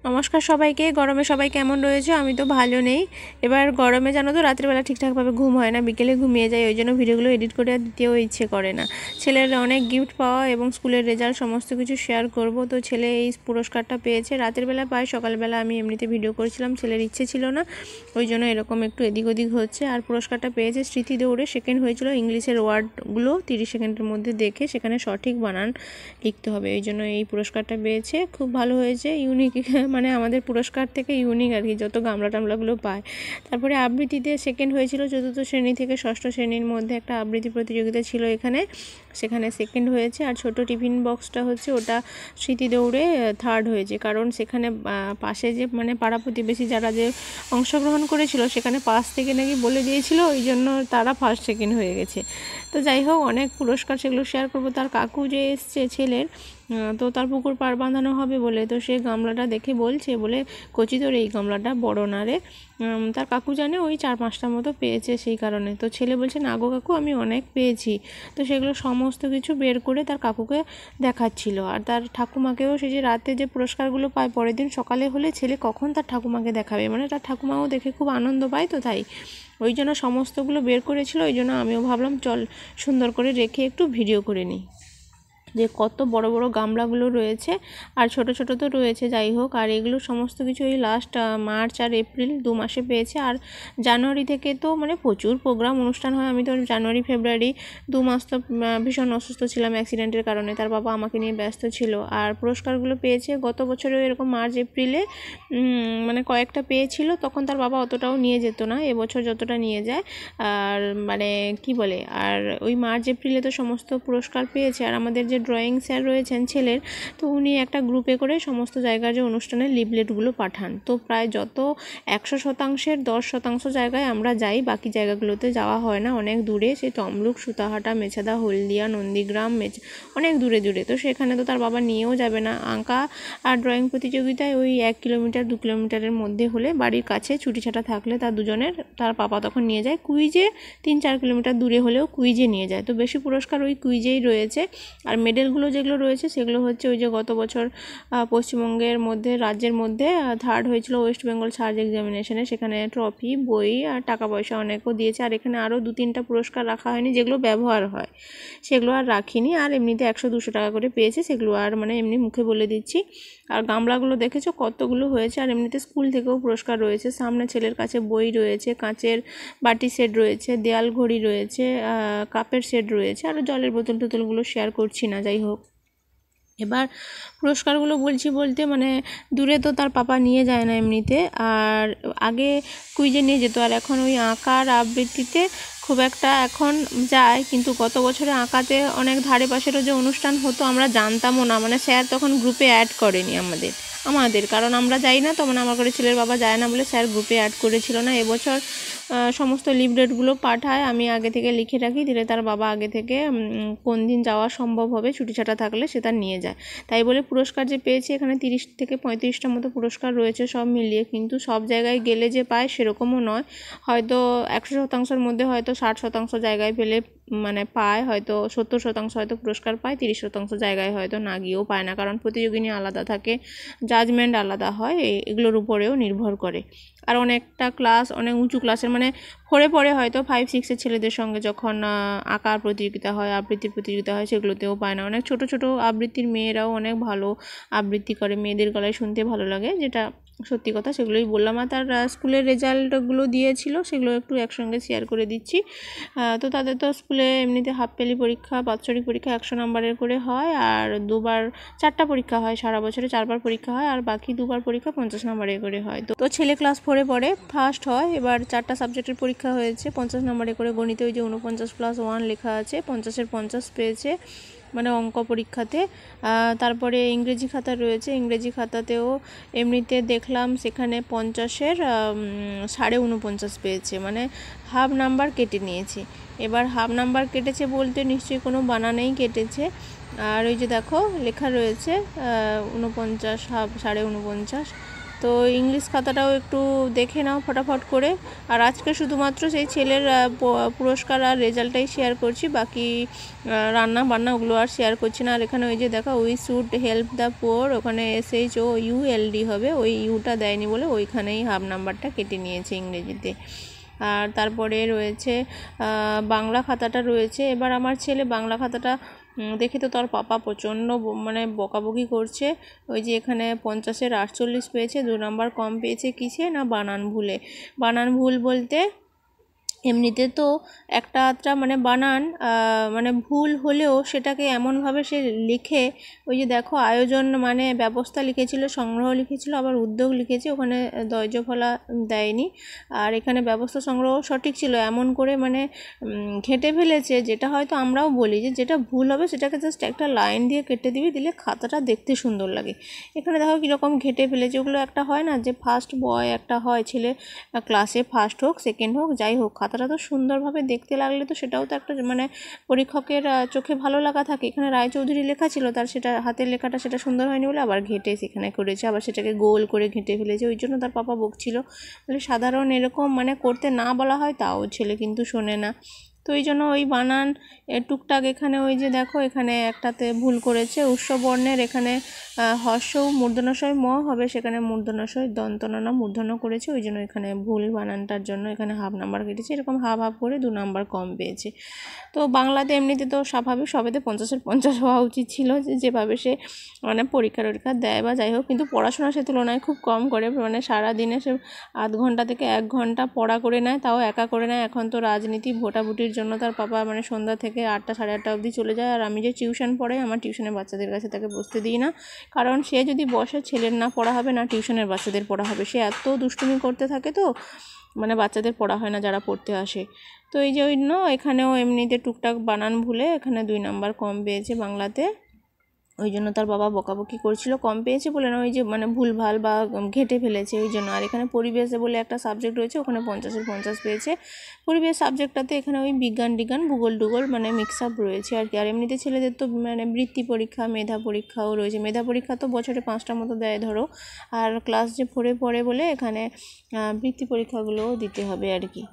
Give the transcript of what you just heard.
নমস্কার সবাইকে। গরমে সবাই কেমন রয়েছে? আমি তো ভালো নেই। এবার গরমে জানো তো রাত্রিবেলা ঠিকঠাকভাবে ঘুম হয় না, বিকেলে ঘুমিয়ে যায়, ওই জন্য ভিডিওগুলো এডিট করে আর দিতেও ইচ্ছে করে না। ছেলের অনেক গিফট পাওয়া এবং স্কুলের রেজাল্ট সমস্ত কিছু শেয়ার করব। তো ছেলে এই পুরস্কারটা পেয়েছে, রাতের বেলা পায়, সকালবেলা আমি এমনিতে ভিডিও করেছিলাম, ছেলের ইচ্ছে ছিল না, ওই জন্য এরকম একটু এদিক ওদিক হচ্ছে। আর পুরস্কারটা পেয়েছে স্মৃতি দৌড়ে, সেকেন্ড হয়েছিল। ইংলিশের ওয়ার্ডগুলো 30 সেকেন্ডের মধ্যে দেখে সেখানে সঠিক বানান লিখতে হবে, এই জন্য এই পুরস্কারটা পেয়েছে। খুব ভালো হয়েছে, ইউনিক, মানে আমাদের পুরস্কার থেকে ইউনিক আর কি, যত গামলা টামলাগুলো পায়। তারপরে আবৃত্তিতে সেকেন্ড হয়েছিল, চতুর্থ শ্রেণী থেকে ষষ্ঠ শ্রেণীর মধ্যে একটা আবৃত্তি প্রতিযোগিতা ছিল এখানে, সেখানে সেকেন্ড হয়েছে। আর ছোট টিফিন বক্সটা হচ্ছে ওটা স্মৃতি দৌড়ে থার্ড হয়েছে, কারণ সেখানে পাশে যে মানে পাড়া প্রতিবেশী যারা যে অংশগ্রহণ করেছিল সেখানে পাশ থেকে নাকি বলে দিয়েছিল, ওই জন্য তারা ফার্স্ট সেকেন্ড হয়ে গেছে। তো যাই হোক, অনেক পুরস্কার, সেগুলো শেয়ার করবো। তার কাকু যে এসছে ছেলের, তো তার পুকুর পাড় বাঁধানো হবে বলে, তো সে গামলাটা দেখে বলছে, বলে কচি তোর এই গামলাটা বড় না রে। তার কাকু জানে ওই 4-5টা মতো পেয়েছে সেই কারণে। তো ছেলে বলছে, না গো কাকু, আমি অনেক পেয়েছি। তো সেগুলো সমস্ত কিছু বের করে তার কাকুকে দেখাচ্ছিল। আর তার ঠাকুমাকেও, সে যে রাতে যে পুরস্কারগুলো পায় পরের দিন সকালে হলে ছেলে কখন তার ঠাকুমাকে দেখাবে, মানে তার ঠাকুমাও দেখে খুব আনন্দ পায়, তো তাই ওই জন্য সমস্তগুলো বের করেছিল। ওই জন্য আমিও ভাবলাম চল সুন্দর করে রেখে একটু ভিডিও করে নিই, যে কত বড় বড় গামলাগুলো রয়েছে আর ছোট ছোট তো রয়েছে। যাই হোক, আর এগুলো সমস্ত কিছু এই লাস্ট মার্চ আর এপ্রিল 2 মাসে পেয়েছে। আর জানুয়ারি থেকে তো মানে প্রচুর প্রোগ্রাম অনুষ্ঠান হয়। আমি তো জানুয়ারি ফেব্রুয়ারি 2 মাস তো ভীষণ অসুস্থ ছিলাম অ্যাক্সিডেন্টের কারণে, তার বাবা আমাকে নিয়ে ব্যস্ত ছিল। আর পুরস্কারগুলো পেয়েছে গত বছরেও এরকম মার্চ এপ্রিলে মানে কয়েকটা পেয়েছিল, তখন তার বাবা অতটাও নিয়ে যেত না, এবছর যতটা নিয়ে যায়। আর মানে কি বলে, আর ওই মার্চ এপ্রিলে তো সমস্ত পুরস্কার পেয়েছে। আর আমাদের যে ড্রয়িং স্যার রয়েছেন ছেলের, তো উনি একটা গ্রুপে করে সমস্ত জায়গার যে অনুষ্ঠানের লিফলেটগুলো পাঠান। তো প্রায় যত 100%-এর 10% জায়গায় আমরা যাই, বাকি জায়গাগুলোতে যাওয়া হয় না, অনেক দূরে, সেই তমলুক, সুতাহাটা, মেছেদা, হলদিয়া, নন্দীগ্রাম, অনেক দূরে দূরে। তো সেখানে তো তার বাবা নিয়েও যাবে না। আঁকা আর ড্রয়িং প্রতিযোগিতায় ওই 1 কিলোমিটার 2 কিলোমিটারের মধ্যে হলে, বাড়ির কাছে ছুটিছাটা থাকলে তার দুজনের, তার পাপা তখন নিয়ে যায়। কুইজে 3-4 কিলোমিটার দূরে হলেও কুইজে নিয়ে যায়। তো বেশি পুরস্কার ওই কুইজেই রয়েছে। আর মেডেলগুলো যেগুলো রয়েছে সেগুলো হচ্ছে ওই যে গত বছর পশ্চিমবঙ্গের মধ্যে, রাজ্যের মধ্যে থার্ড হয়েছিল ওয়েস্ট বেঙ্গল সার্চ এক্সামিনেশনে, সেখানে ট্রফি, বই আর টাকা পয়সা অনেকও দিয়েছে। আর এখানে আরও 2-3টা পুরস্কার রাখা হয়নি, যেগুলো ব্যবহার হয় সেগুলো আর রাখিনি। আর এমনিতে 100-200 টাকা করে পেয়েছে, সেগুলো আর মানে এমনি মুখে বলে দিচ্ছি। আর গামলাগুলো দেখেছো কতগুলো হয়েছে। আর এমনিতে স্কুল থেকেও পুরস্কার রয়েছে, সামনে ছেলের কাছে বই রয়েছে, কাঁচের বাটি সেট রয়েছে, দেয়াল ঘড়ি রয়েছে, কাপের সেট রয়েছে, আর জলের বোতল টোতলগুলো শেয়ার করছি না। যাই হোক, এবার পুরস্কারগুলো বলছি বলতে, মানে দূরে তো তার পাপা নিয়ে যায় না এমনিতে, আর আগে কুইজে নিয়ে যেত। আর এখন ওই আঁকার আবৃত্তিতে খুব একটা এখন যায়, কিন্তু গত বছরে আঁকাতে অনেক ধারে পাশেরও যে অনুষ্ঠান হতো আমরা জানতামও না, মানে স্যার তখন গ্রুপে অ্যাড করেনি আমাদের, কারণ আমরা যাই না তো, মানে আমার ঘরে ছেলের বাবা যায় না বলে স্যার গ্রুপে অ্যাড করেছিল না। এবছর সমস্ত লিফলেটগুলো পাঠায়, আমি আগে থেকে লিখে রাখি, দিলে তার বাবা আগে থেকে কোন দিন যাওয়া সম্ভব হবে, ছুটিছাটা থাকলে সে তার নিয়ে যায়। তাই বলে পুরস্কার যে পেয়েছি, এখানে 30 থেকে 35টা মতো পুরস্কার রয়েছে সব মিলিয়ে, কিন্তু সব জায়গায় গেলে যে পায় সেরকমও নয়। হয়তো 100%-এর মধ্যে হয়তো 60% জায়গায় পেলে মানে পায়, হয়তো 70% হয়তো পুরস্কার পায়, 30% জায়গায় হয়তো না গিয়েও পায় না, কারণ প্রতিযোগিনী আলাদা থাকে, জাজমেন্ট আলাদা হয়, এগুলোর উপরেও নির্ভর করে। আর অনেকটা ক্লাস, অনেক উঁচু ক্লাসের, মানে 4-এ পড়ে হয়তো 5-6-এর ছেলেদের সঙ্গে যখন আঁকার প্রতিযোগিতা হয়, আবৃত্তির প্রতিযোগিতা হয়, সেগুলোতেও পায় না। অনেক ছোট ছোট আবৃত্তির মেয়েরাও অনেক ভালো আবৃত্তি করে, মেয়েদের গলায় শুনতে ভালো লাগে, যেটা সত্যি কথা, সেগুলোই বললাম। আর তার স্কুলের রেজাল্টগুলো দিয়েছিল, সেগুলো একটু একসঙ্গে শেয়ার করে দিচ্ছি। তো তাদের তো স্কুলে এমনিতে হাফ পেলি পরীক্ষা, বাৎসরিক পরীক্ষা 100 নম্বরের করে হয়, আর 4টা পরীক্ষা হয়, সারা বছরে 4বার পরীক্ষা হয়, আর বাকি 2বার পরীক্ষা 50 নম্বরের করে হয়। তো ছেলে ক্লাস 4-এ পড়ে, ফার্স্ট হয়। এবার 4টা সাবজেক্টের পরীক্ষা হয়েছে, 50 নম্বরের করে। গণিতে ওই যে 49+1 লেখা আছে, 50-এর 50 পেয়েছে, মানে অঙ্ক পরীক্ষাতে। তারপরে ইংরেজি খাতা রয়েছে, ইংরেজি খাতাতেও এমনিতে দেখলাম সেখানে 50-এর 49.5 পেয়েছে, মানে হাফ নাম্বার কেটে নিয়েছে। এবার হাফ নাম্বার কেটেছে বলতে নিশ্চয়ই কোনো বানানেই কেটেছে। আর ওই যে দেখো লেখা রয়েছে 49, হাফ 49.5। তো ইংলিশ খাতাটাও একটু দেখে নাও ফটাফট করে। আর আজকে শুধুমাত্র সেই ছেলের পুরস্কার আর রেজাল্টটাই শেয়ার করছি, বাকি রান্না বান্না ওগুলো আর শেয়ার করছি না। আর এখানে ওই যে দেখো we should help the poor, ওখানে SHOULD হবে, ওই ইউটা দেয়নি বলে ওইখানেই হাফ নাম্বারটা কেটে নিয়েছে ইংরেজিতে। আর তারপরে রয়েছে বাংলা খাতাটা রয়েছে। এবার আমার ছেলে বাংলা খাতাটা দেখে তো তার পাপা প্রচণ্ড মানে বকাবকি করছে। ওই যে এখানে 50-এর 48 পেয়েছে, 2 নাম্বার কম পেয়েছে কিসে না বানান ভুলে। বানান ভুল বলতে এমনিতে তো একটা আধটা মানে বানান মানে ভুল হলেও সেটাকে এমনভাবে সে লিখে, ওই যে দেখো আয়োজন মানে ব্যবস্থা লিখেছিল, সংগ্রহ লিখেছিল, আবার উদ্যোগ লিখেছে, ওখানে দয়জফলা দেয়নি। আর এখানে ব্যবস্থা সংগ্রহ সঠিক ছিল, এমন করে মানে ঘেঁটে ফেলেছে, যেটা হয়তো আমরাও বলি যে যেটা ভুল হবে সেটাকে জাস্ট একটা লাইন দিয়ে কেটে দিবি, দিলে খাতাটা দেখতে সুন্দর লাগে। এখানে দেখো কীরকম ঘেঁটে ফেলেছে। ওগুলো একটা হয় না যে ফার্স্ট বয় একটা হয়, ছেলে ক্লাসে ফার্স্ট হোক সেকেন্ড হোক যাই হোক, খাতাটা তো সুন্দরভাবে দেখতে লাগলে তো সেটাও তো একটা মানে পরীক্ষকের চোখে ভালো লাগা থাকে। এখানে রায়চৌধুরী লেখা ছিল, তার সেটা হাতের লেখাটা সেটা সুন্দর হয়নি বলে আবার ঘেঁটে সেখানে করেছে, আবার সেটাকে গোল করে ঘেঁটে ফেলেছে। ওই জন্য তার পাপা বকছিল, বলে সাধারণ এরকম মানে করতে না বলা হয় তাও ছেলে কিন্তু শোনে না। তো এই জন্য ওই বানান টুকটাক এখানে ওই যে দেখো এখানে একটাতে ভুল করেছে, উৎসবর্ণের এখানে হর্ষ মূর্ধন্যশয় ম হবে, সেখানে মূর্ধন্যশয় দন্তনা মূর্ধন্য করেছে, ওই জন্য এখানে ভুল বানানটার জন্য এখানে হাফ নাম্বার কেটেছে। এরকম হাফ হাফ করে 2 নাম্বার কম পেয়েছে। তো বাংলাতে এমনিতে তো স্বাভাবিক সবেতে 50-এর 50 হওয়া উচিত ছিল, যেভাবে সে মানে পরীক্ষা দেয় বা যাই হোক, কিন্তু পড়াশোনা সে তুলনায় খুব কম করে, মানে সারাদিনে সে আধ ঘন্টা থেকে 1 ঘন্টা পড়া করে নেয়, তাও একা করে নেয়। এখন তো রাজনীতি ভোটাভুটির জন্য তার পাপা মানে সন্ধ্যা থেকে 8টা সাড়ে 8টা অবধি চলে যায়। আর আমি যে টিউশন পড়াই, আমার টিউশনের বাচ্চাদের কাছে তাকে বসতে দিই না, কারণ সে যদি বসে ছেলের না পড়া হবে না টিউশনের বাচ্চাদের পড়া হবে। সে এত দুষ্টুমি করতে থাকে তো মানে বাচ্চাদের পড়া হয় না যারা পড়তে আসে। তো এই জন্য এখানেও এমনিতে টুকটাক বানান ভুলে এখানে 2 নাম্বার কম পেয়েছে বাংলাতে। ওই জন্য তার বাবা বকাবকি করছিল, কম পেয়েছে বলে না, ওই যে মানে ভুলভাল বা ঘেঁটে ফেলেছে ওই জন্য। আর এখানে পরিবেশে বলে একটা সাবজেক্ট রয়েছে, ওখানে 50-এর 50 পেয়েছে। পরিবেশ সাবজেক্টটাতে এখানে ওই বিজ্ঞান টিজ্ঞান ভূগোল টুগোল মানে মিক্স আপ রয়েছে আর কি। আর এমনিতে ছেলেদের তো মানে বৃত্তি পরীক্ষা মেধা পরীক্ষাও রয়েছে। মেধা পরীক্ষা তো বছরে 5টা মতো দেয় ধরো, আর ক্লাস যে 4-এ পড়ে বলে এখানে বৃত্তি পরীক্ষাগুলোও দিতে হবে আর কি।